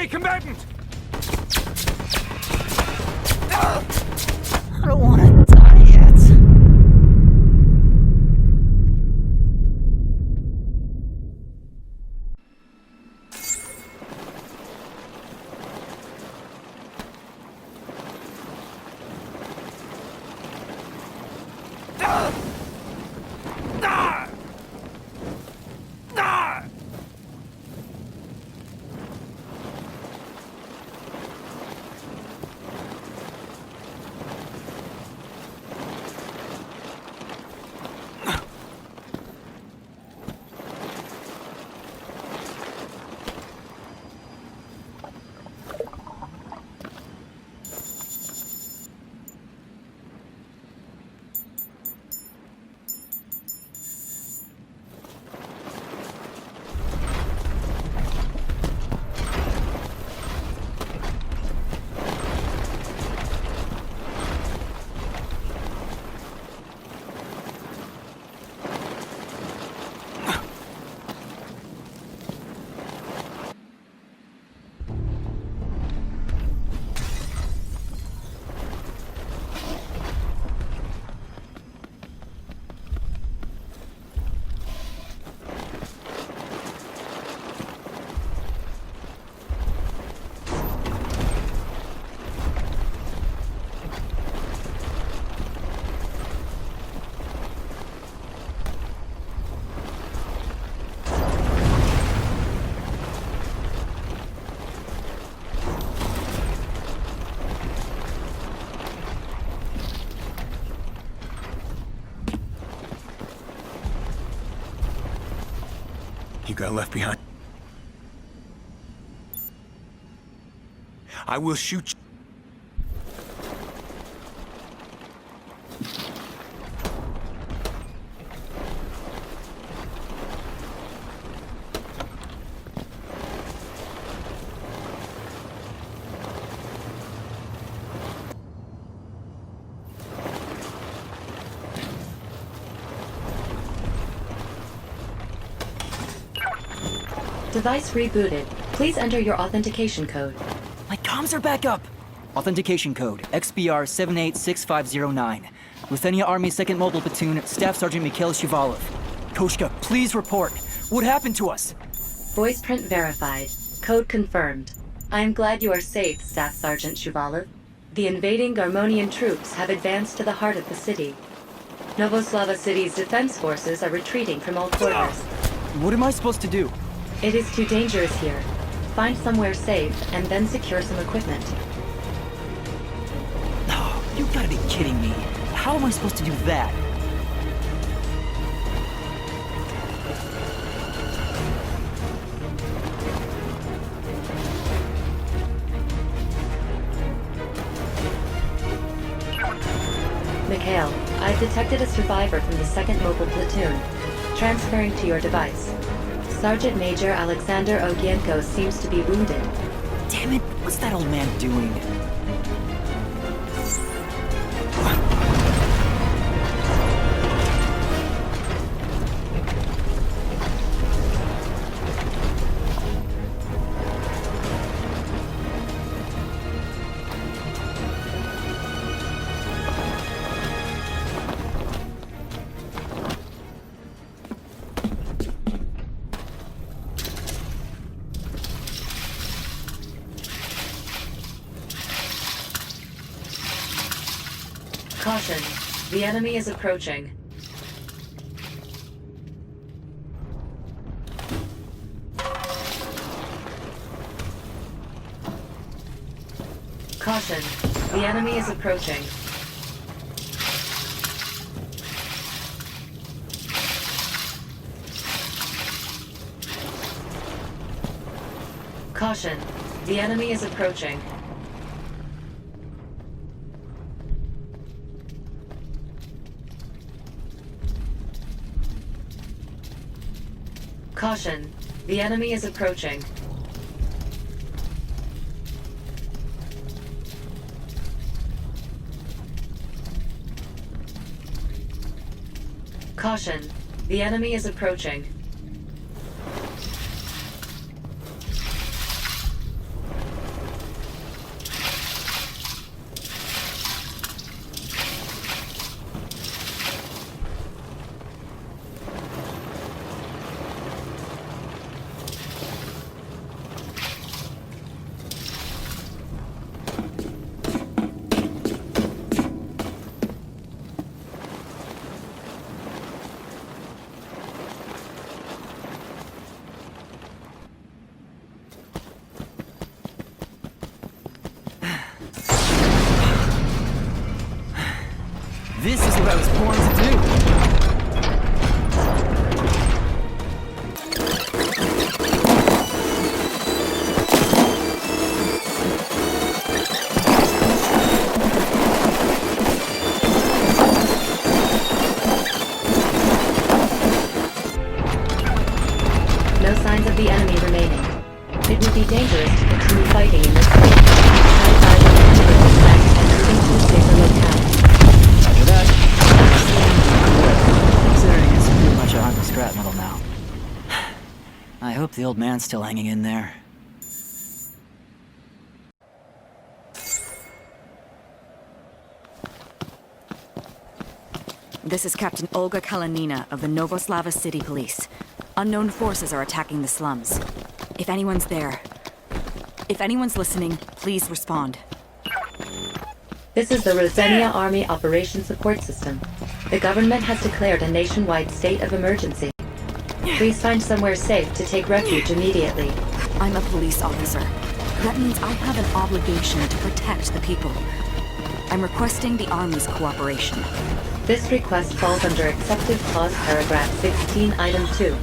enemy combatant! I don't want to die yet. You got left behind. I will shoot you. Device rebooted. Please enter your authentication code. My comms are back up. Authentication code XBR786509. Ruthenia Army 2nd Mobile Platoon, Staff Sergeant Mikhail Shivalov. Koshka, please report. What happened to us? Voice print verified. Code confirmed. I am glad you are safe, Staff Sergeant Shuvalov. The invading Garmonian troops have advanced to the heart of the city. Novoslava City's defense forces are retreating from all quarters. What am I supposed to do? It is too dangerous here. Find somewhere safe and then secure some equipment. Oh, you gotta be kidding me. How am I supposed to do that? Mikhail, I've detected a survivor from the 2nd Mobile Platoon. Transferring to your device. Sergeant Major Alexander Ogienko seems to be wounded. Damn it, what's that old man doing? Caution. The enemy is approaching. Caution. The enemy is approaching. Caution. The enemy is approaching. Caution. The enemy is approaching. Caution. The enemy is approaching. may be dangerous to continue fighting in this field. Try advising the respect and moving to a safer locale. After that, considering it's pretty much a hunk of scrap metal now. I hope the old man's still hanging in there. This is Captain Olga Kalanina of the Novoslava City Police. Unknown forces are attacking the slums. If anyone's there, if anyone's listening, please respond. This is the Rosenia Army Operation Support System. The government has declared a nationwide state of emergency. Please find somewhere safe to take refuge immediately. I'm a police officer. That means I have an obligation to protect the people. I'm requesting the Army's cooperation. This request falls under Accepted Clause Paragraph 16, Item 2.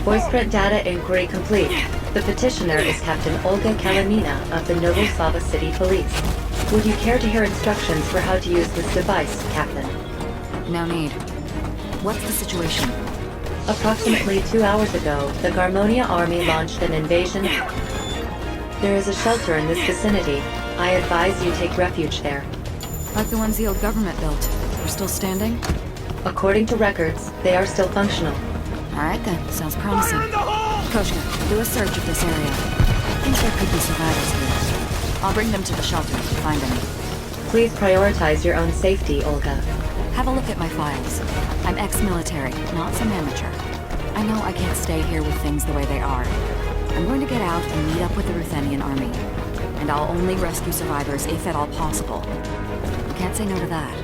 Voice print data inquiry complete. The petitioner is Captain Olga Kalanina of the Novoslava City Police. Would you care to hear instructions for how to use this device, Captain? No need. What's the situation? Approximately 2 hours ago, the Garmonia Army launched an invasion. There is a shelter in this vicinity. I advise you take refuge there. Like the ones the old government built. They're still standing? According to records, they are still functional. Alright then, sounds promising. Koshka, do a search of this area. I think there could be survivors here. I'll bring them to the shelter if you find any. Please prioritize your own safety, Olga. Have a look at my files. I'm ex-military, not some amateur. I know I can't stay here with things the way they are. I'm going to get out and meet up with the Ruthenian army. And I'll only rescue survivors if at all possible. You can't say no to that.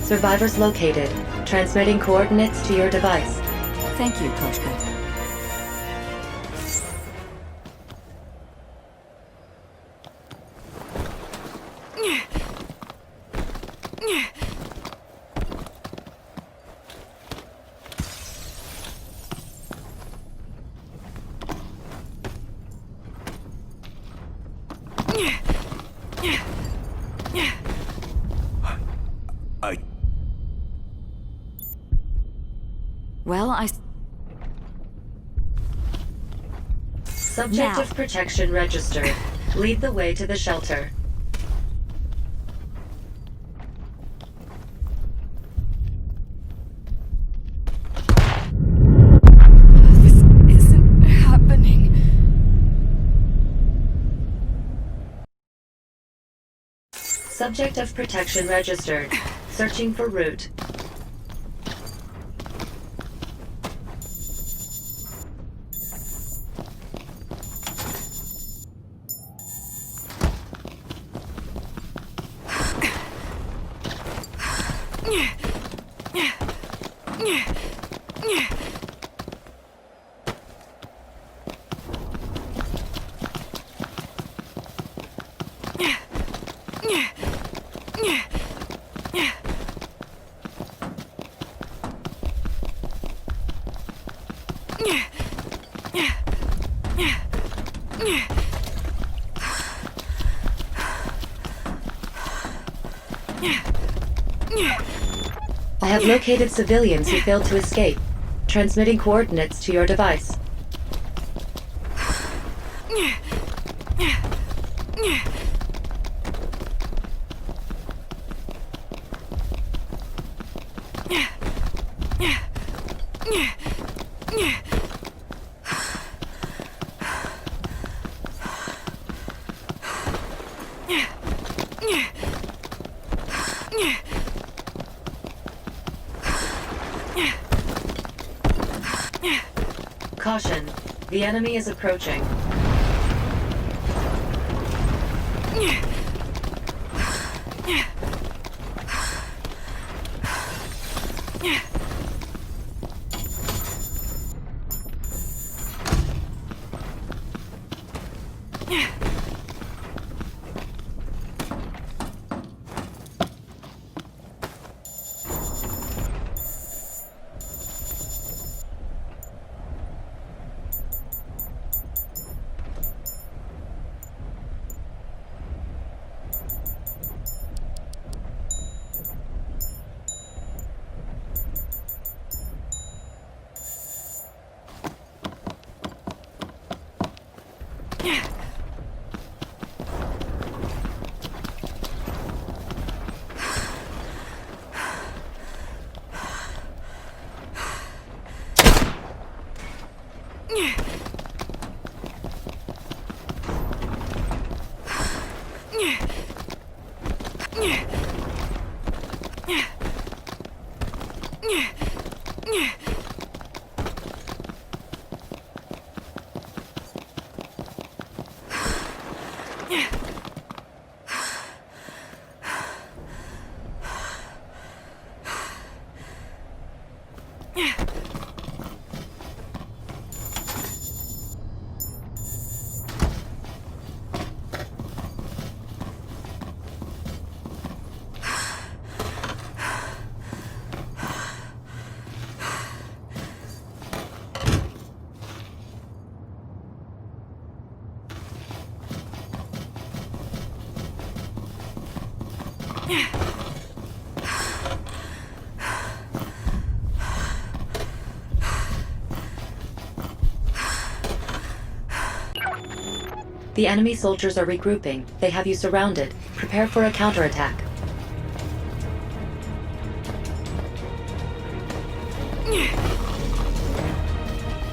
Survivors located. Transmitting coordinates to your device. Thank you, Koshka. Well, Subject Now. of protection registered. Lead the way to the shelter. This isn't happening. Subject of protection registered. Searching for route. I have located civilians who failed to escape. Transmitting coordinates to your device. Caution. The enemy is approaching. The enemy soldiers are regrouping. They have you surrounded. Prepare for a counterattack.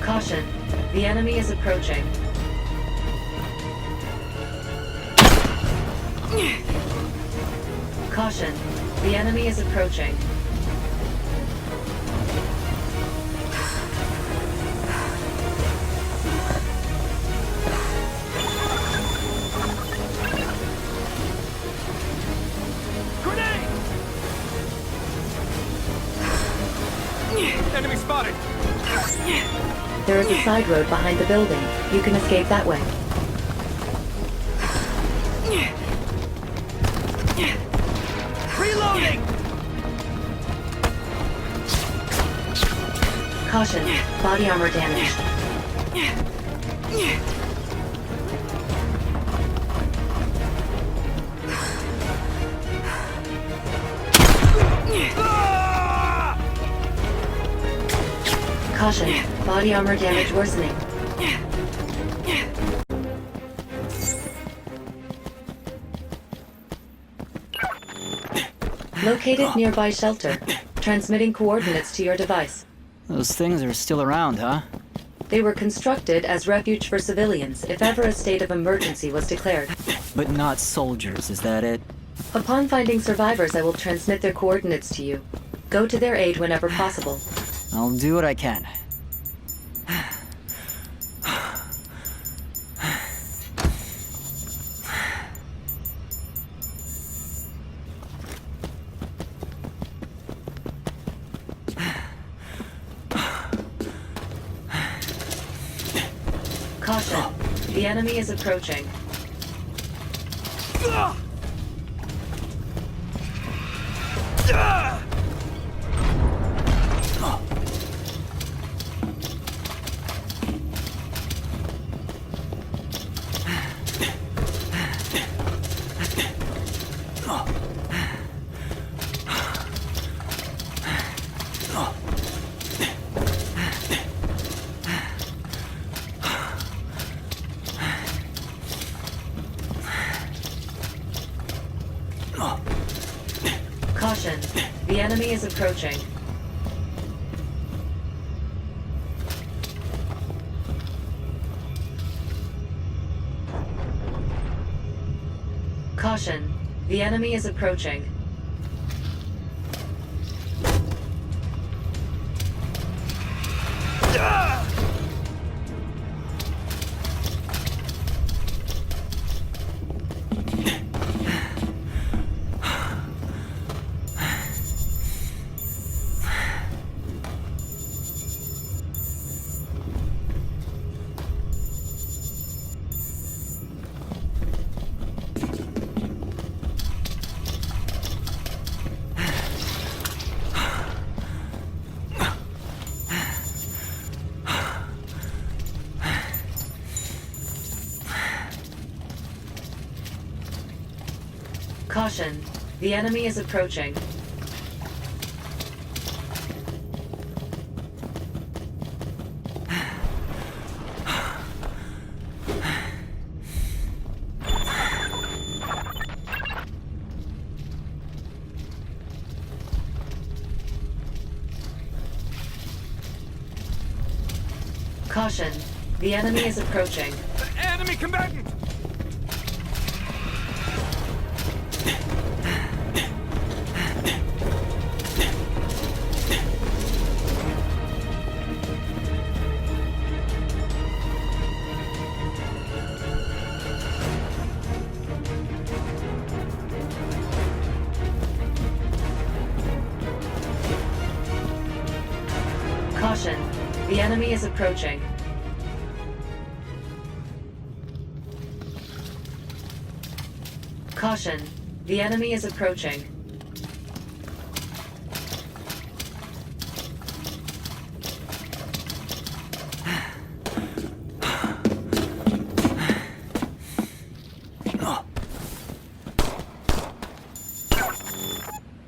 Caution. The enemy is approaching. Caution. The enemy is approaching. Enemy spotted! There is a side road behind the building. You can escape that way. Reloading! Caution. Body armor damaged. Caution. Body armor damage worsening. Located nearby shelter. Transmitting coordinates to your device. Those things are still around, huh? They were constructed as refuge for civilians if ever a state of emergency was declared. But not soldiers, is that it? Upon finding survivors, I will transmit their coordinates to you. Go to their aid whenever possible. I'll do what I can. Caution. The enemy is approaching. Caution. The enemy is approaching. Caution. The enemy is approaching. Caution. The enemy is approaching. Caution, the enemy is approaching. Enemy combatant! Caution, the enemy is approaching. Caution, the enemy is approaching.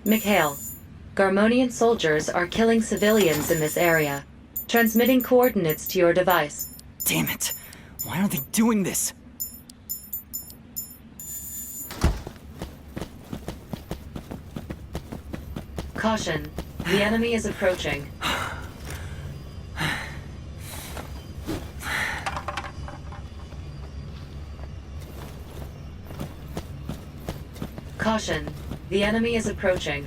Mikhail, Garmonian soldiers are killing civilians in this area. Transmitting coordinates to your device. Damn it. Why are they doing this? Caution, the enemy is approaching. Caution, the enemy is approaching.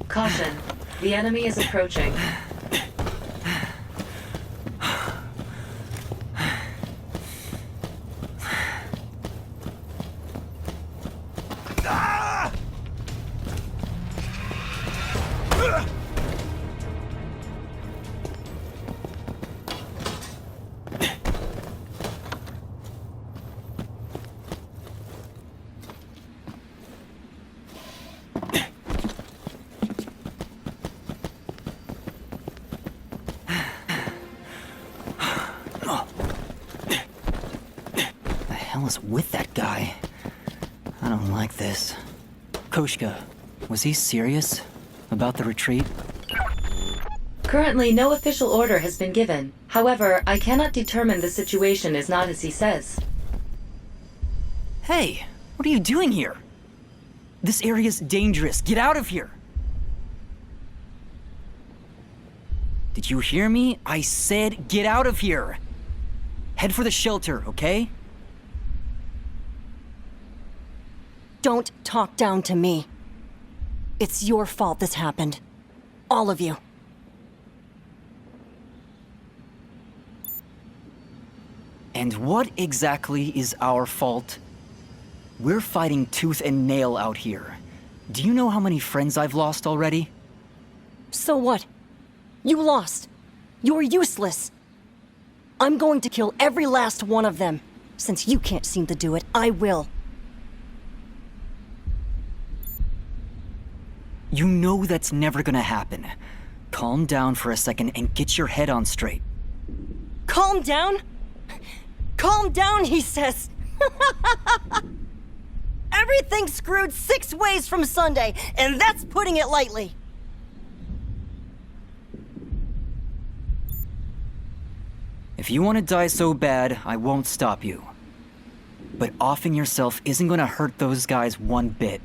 Caution, the enemy is approaching. Was with that guy. I don't like this. Koshka, was he serious about the retreat? Currently, no official order has been given. However, I cannot determine the situation is not as he says. Hey, what are you doing here? This area's dangerous. Get out of here! Did you hear me? I said get out of here! Head for the shelter, okay? Don't talk down to me. It's your fault this happened. All of you. And what exactly is our fault? We're fighting tooth and nail out here. Do you know how many friends I've lost already? So what? You lost. You're useless. I'm going to kill every last one of them. Since you can't seem to do it, I will. You know that's never gonna happen. Calm down for a second and get your head on straight. Calm down? Calm down, he says. Everything's screwed 6 ways from Sunday, and that's putting it lightly. If you want to die so bad, I won't stop you. But offing yourself isn't gonna hurt those guys one bit.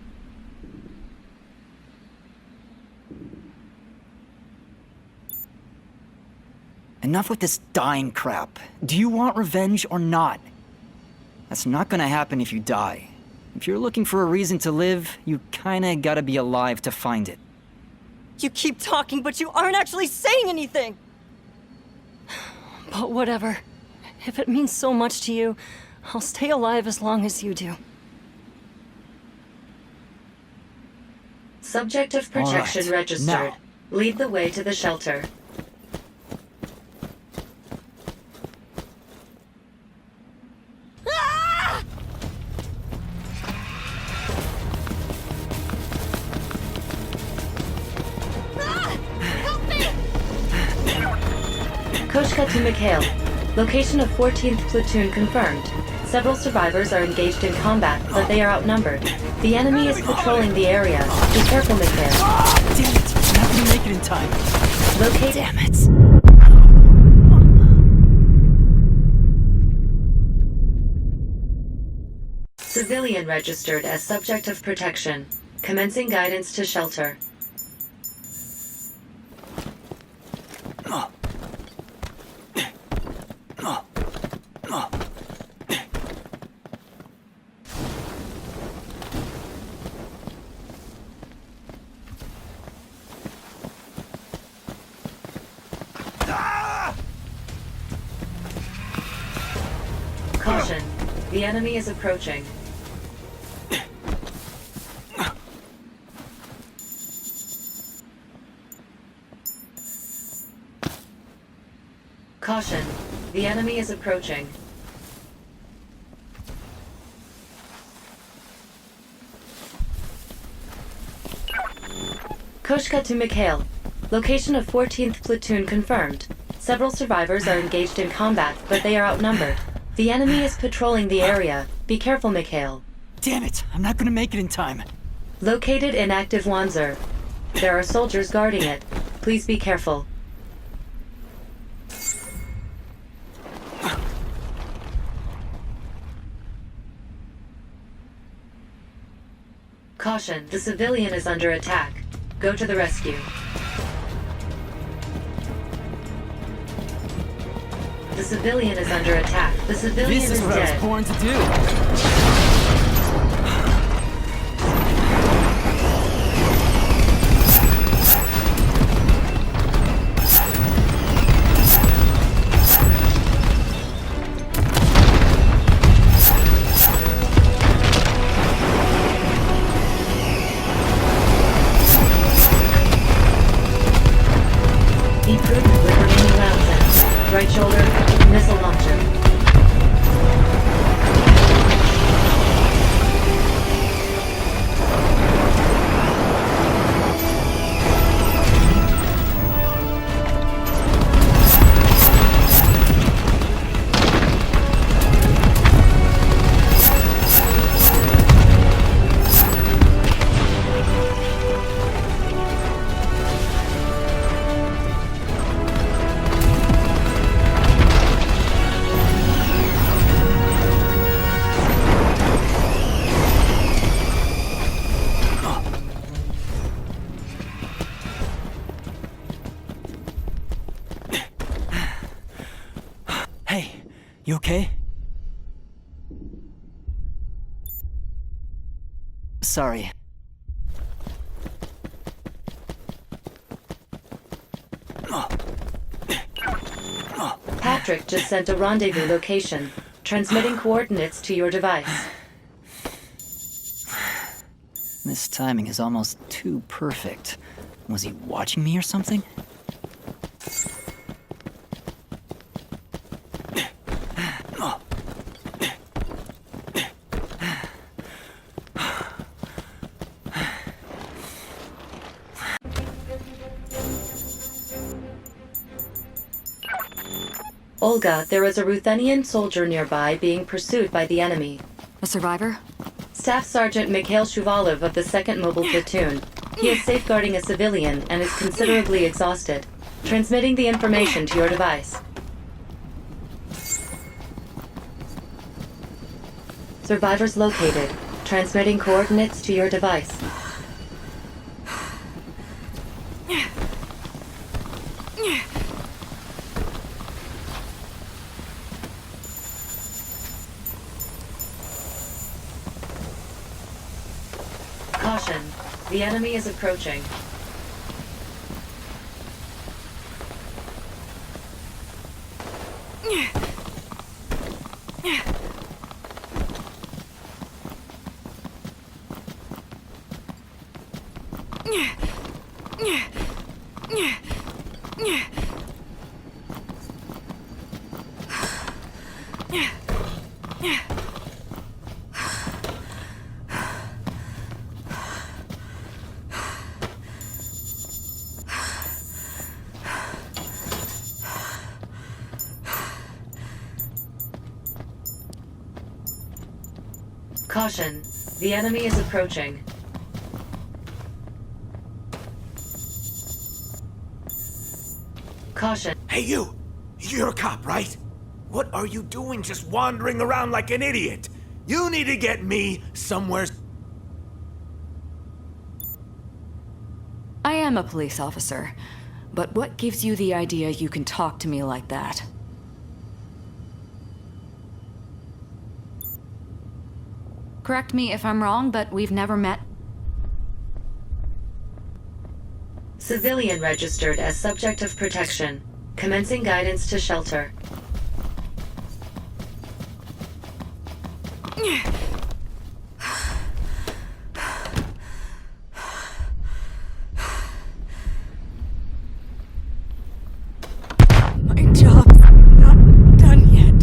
Enough with this dying crap. Do you want revenge or not? That's not gonna happen if you die. If you're looking for a reason to live, you kinda gotta be alive to find it. You keep talking, but you aren't actually saying anything. But whatever. If it means so much to you, I'll stay alive as long as you do. Subject of protection All right, registered. now. Lead the way to the shelter. Koshka to Mikhail. Location of 14th Platoon confirmed. Several survivors are engaged in combat, but they are outnumbered. The enemy is patrolling the area. Be careful, Mikhail. Damn it! I'm not gonna make it in time. Locate... Damn it! Civilian registered as subject of protection. Commencing guidance to shelter. Caution. The enemy is approaching. Caution. The enemy is approaching. Koshka to Mikhail. Location of 14th Platoon confirmed. Several survivors are engaged in combat, but they are outnumbered. The enemy is patrolling the area. Be careful, Mikhail. Damn it, I'm not gonna make it in time. Located inactive Wanzer. There are soldiers guarding it. Please be careful. Caution, the civilian is under attack. Go to the rescue. The civilian is under attack. The civilian This is what dead. I was born to do. Be prudent with remaining rounds. Right shoulder, missile launcher. Hey, you okay? Sorry. Patrick just sent a rendezvous location. Transmitting coordinates to your device. This timing is almost too perfect. Was he watching me or something? Olga, there is a Ruthenian soldier nearby being pursued by the enemy. A survivor? Staff Sergeant Mikhail Shuvalov of the 2nd Mobile Platoon. He is safeguarding a civilian and is considerably exhausted. Transmitting the information to your device. Survivors located. Transmitting coordinates to your device. Caution. The enemy is approaching. Caution. The enemy is approaching. Caution. Hey, you! You're a cop, right? What are you doing just wandering around like an idiot? You need to get me somewhere. I am a police officer, but what gives you the idea you can talk to me like that? Correct me if I'm wrong, but we've never met. Civilian registered as subject of protection. Commencing guidance to shelter. My job's not done yet.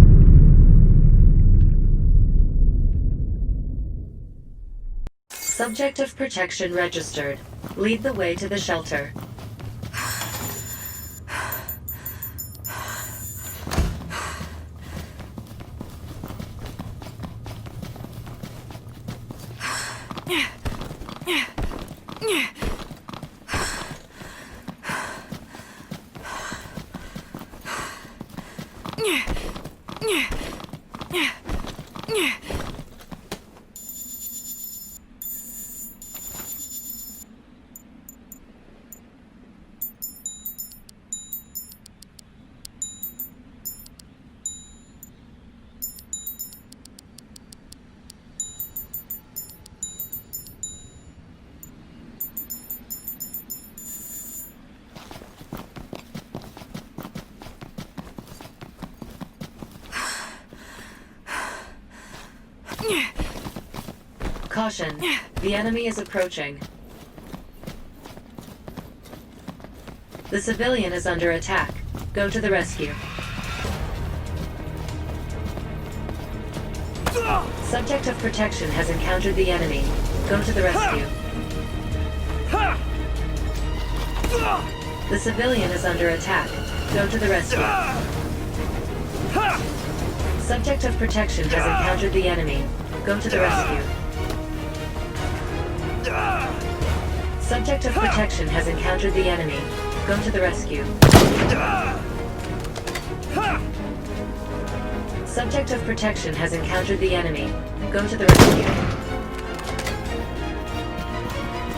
Subject of protection registered. Lead the way to the shelter. Caution. The enemy is approaching. The civilian is under attack. Go to the rescue. Subject of protection has encountered the enemy. Go to the rescue. The civilian is under attack. Go to the rescue. Subject of protection has encountered the enemy. Go to the rescue. Subject of protection has encountered the enemy. Go to the rescue. Subject of protection has encountered the enemy. Go to the rescue.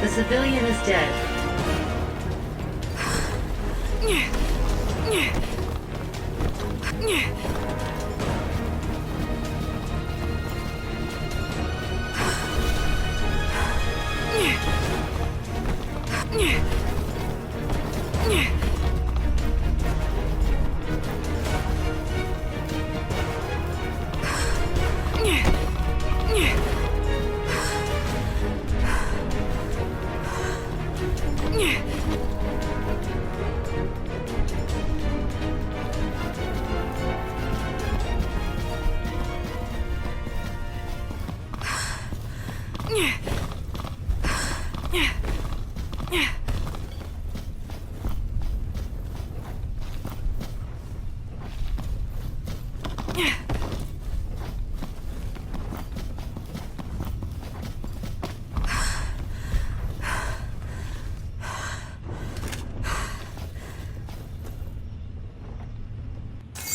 The civilian is dead.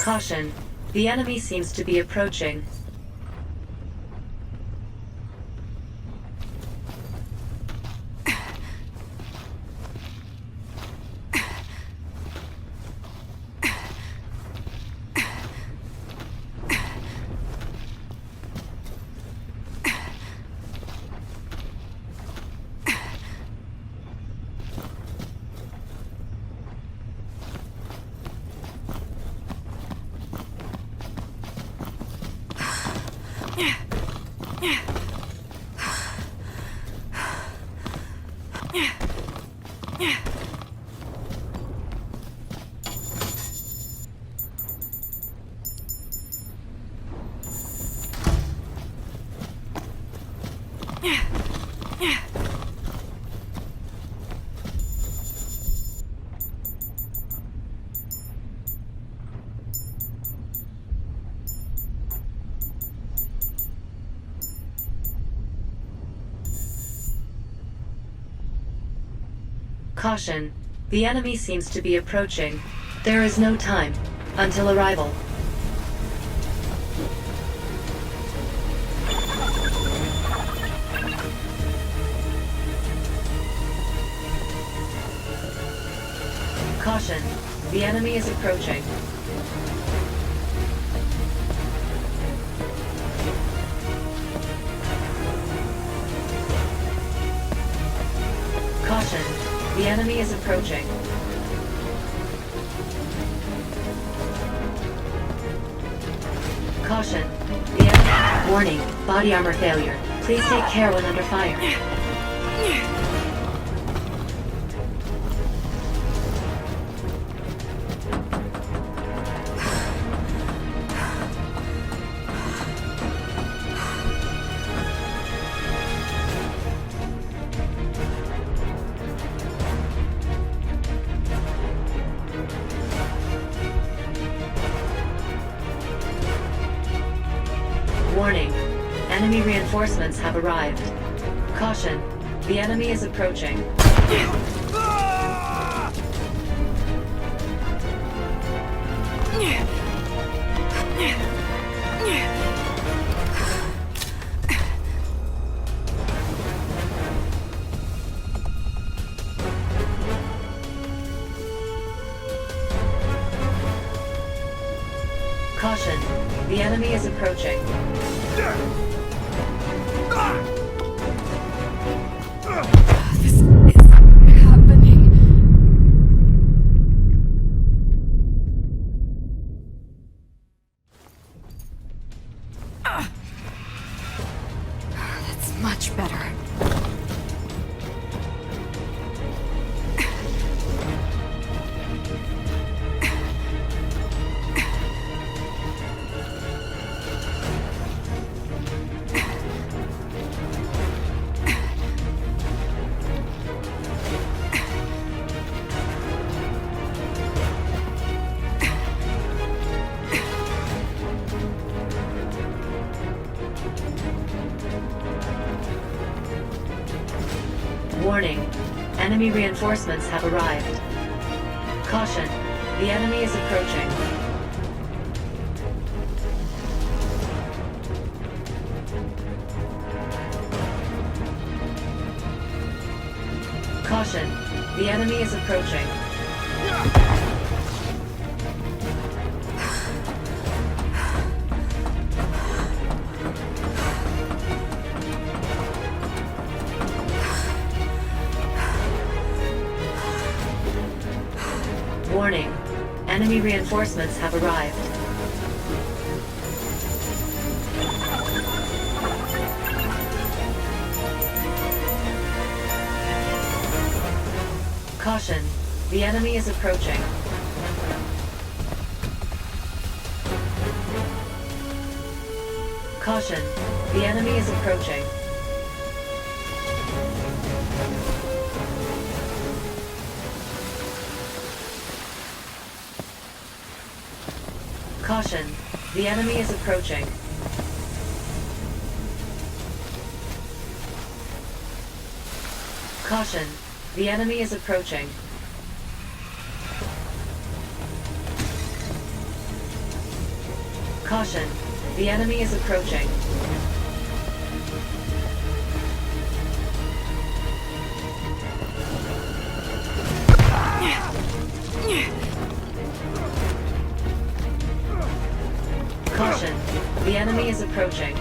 Caution. The enemy seems to be approaching. Caution. The enemy seems to be approaching. There is no time until arrival. Caution, the enemy is approaching. Caution, the enemy is approaching. Caution, the enemy... Warning, body armor failure. Please take care when under fire. Warning, enemy reinforcements have arrived. Caution, the enemy is approaching. Caution, the enemy is approaching. This is happening. That's much better. Warning, enemy reinforcements have arrived. Caution, the enemy is approaching. Caution, the enemy is approaching. Warning, enemy reinforcements have arrived. Caution, the enemy is approaching. Caution, the enemy is approaching. Caution, the enemy is approaching. Caution, the enemy is approaching. Caution, the enemy is approaching. Caution, the enemy is approaching.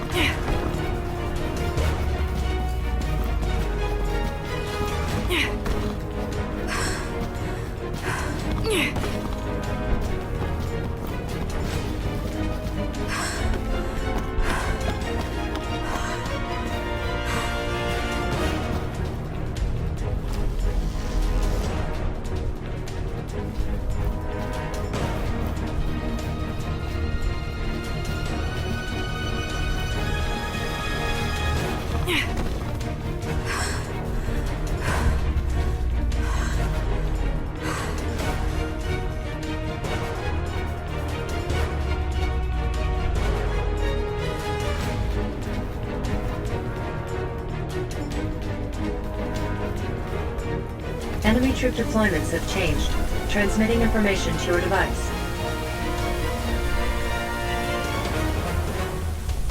Enemy troop deployments have changed. Transmitting information to your device.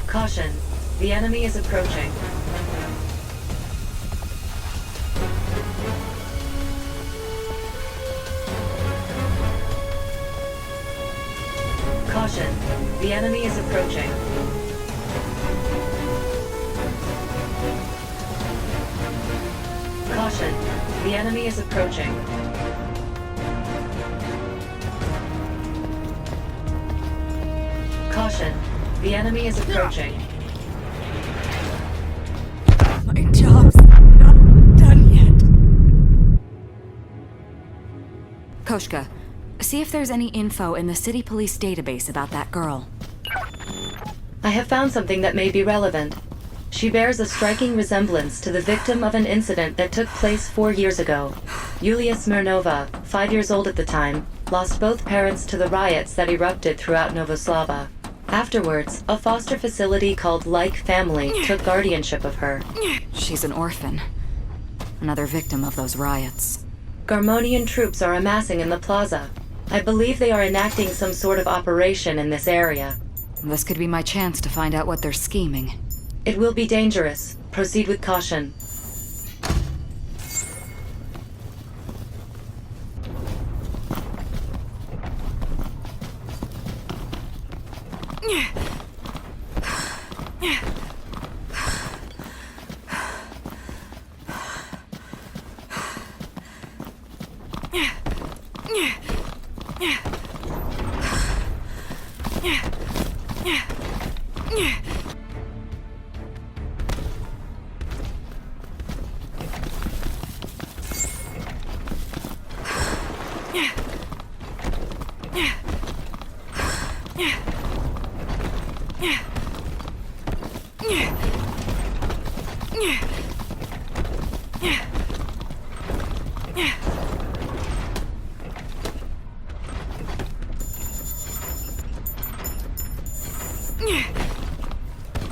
Caution, the enemy is approaching. Caution, the enemy is approaching. Caution, the enemy is approaching. Caution, the enemy is approaching. My job's not done yet. Koshka, see if there's any info in the city police database about that girl. I have found something that may be relevant. She bears a striking resemblance to the victim of an incident that took place 4 years ago. Yulia Smirnova, 5 years old at the time, lost both parents to the riots that erupted throughout Novoslava. Afterwards, a foster facility called Like Family took guardianship of her. She's an orphan. Another victim of those riots. Garmonian troops are amassing in the plaza. I believe they are enacting some sort of operation in this area. This could be my chance to find out what they're scheming. It will be dangerous. Proceed with caution.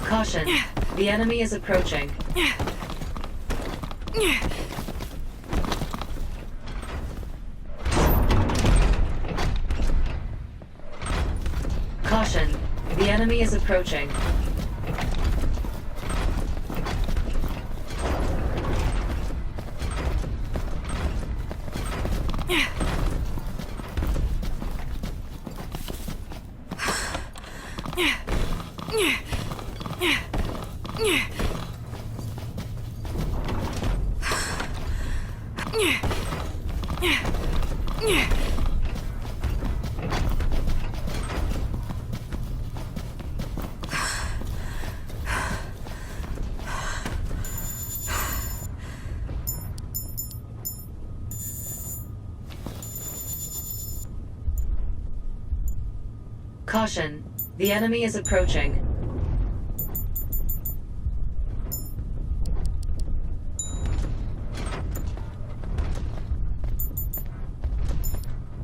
Caution, the enemy is approaching. Caution, the enemy is approaching. Caution, the enemy is approaching.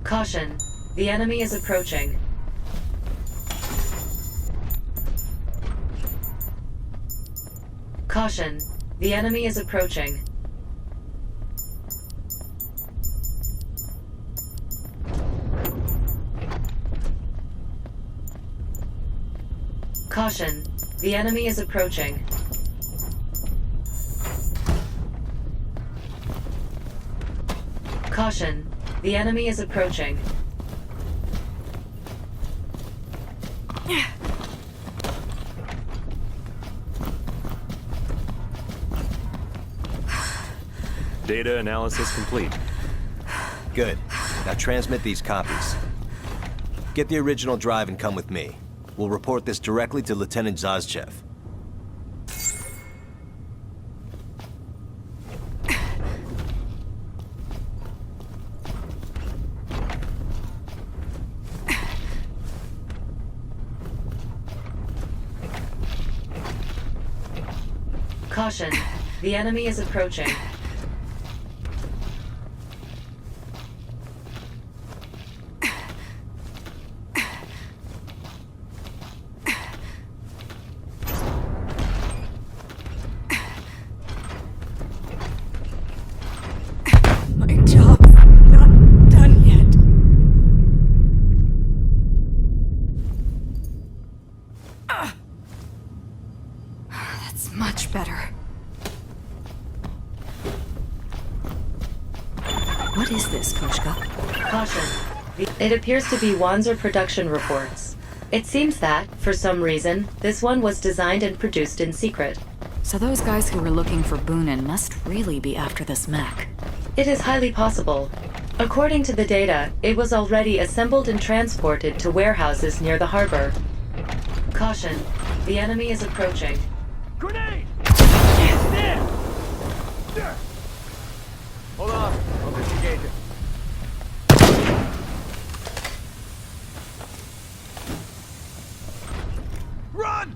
Caution, the enemy is approaching. Caution, the enemy is approaching. Caution, the enemy is approaching. Caution, the enemy is approaching. Data analysis complete. Good. Now transmit these copies. Get the original drive and come with me. We'll report this directly to Lieutenant Zazchev. Caution, the enemy is approaching. My job's not done yet. That's much better. What is this, Koshka? Caution. It appears to be Wanzer production reports. It seems that, for some reason, this one was designed and produced in secret. So those guys who were looking for Boonin must really be after this mech. It is highly possible. According to the data, it was already assembled and transported to warehouses near the harbor. Caution, the enemy is approaching. Grenade! There! There! Hold on, I'll disengage it. Run!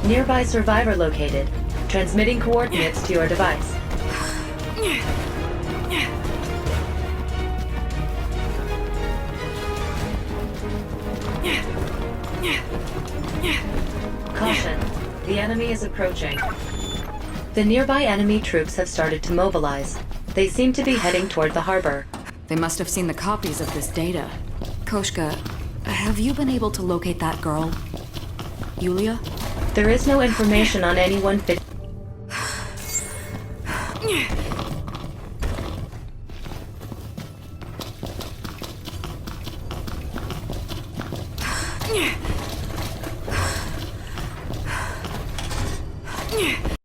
Nearby survivor located. Transmitting coordinates to your device. Caution, the enemy is approaching. The nearby enemy troops have started to mobilize. They seem to be heading toward the harbor. They must have seen the copies of this data. Koshka, have you been able to locate that girl? Yulia? There is no information on anyone fit.